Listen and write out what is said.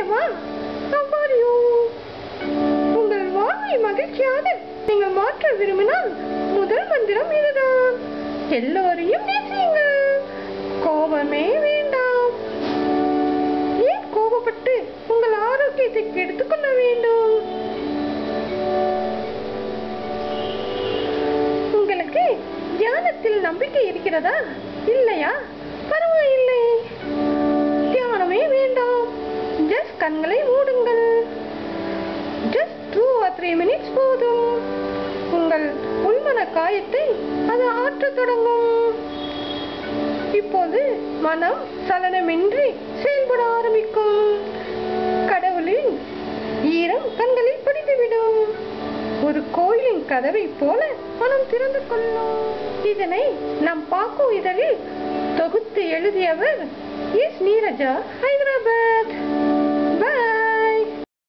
சௌக்கியமா? How are you? உங்கள் வாழ்வை மகிழ்ச்சியாக நீங்கள் மாற்ற விரும்பினால் முதல் மந்திரம் இதுதான். எல்லோரையும் நேசியுங்கள். கோபமே வேண்டாம். ஏன் கோபப்பட்டு உங்கள் ஆரோக்கியத்தை கெடுத்துக் கொள்ள வேண்டும்? உங்களுக்கு தியானத்தில் நம்பிக்கை இருக்கிறதா? இல்லையா? பரவாயில்லை, தியானமே வேண்டாம். ஜஸ்ட் கண்களை மூடுங்கள். ஜஸ்ட் 2 or 3 minutes போதும். உங்கள் உள்மன காயத்தை அது ஆற்றத் தொடங்கும். இப்போது மனம் சலனமின்றி செயல்பட ஆரம்பிக்கும். கடவுளின் ஈரம் கண்களில் படித்துவிடும். ஒரு கோயிலின் கதவை போல மனம் திறந்து கொள்ளும். இதனை நம் பாக்கு இதழில் தொகுத்து எழுதியவர் எஸ். நீரஜா, ஹைதராபாத்.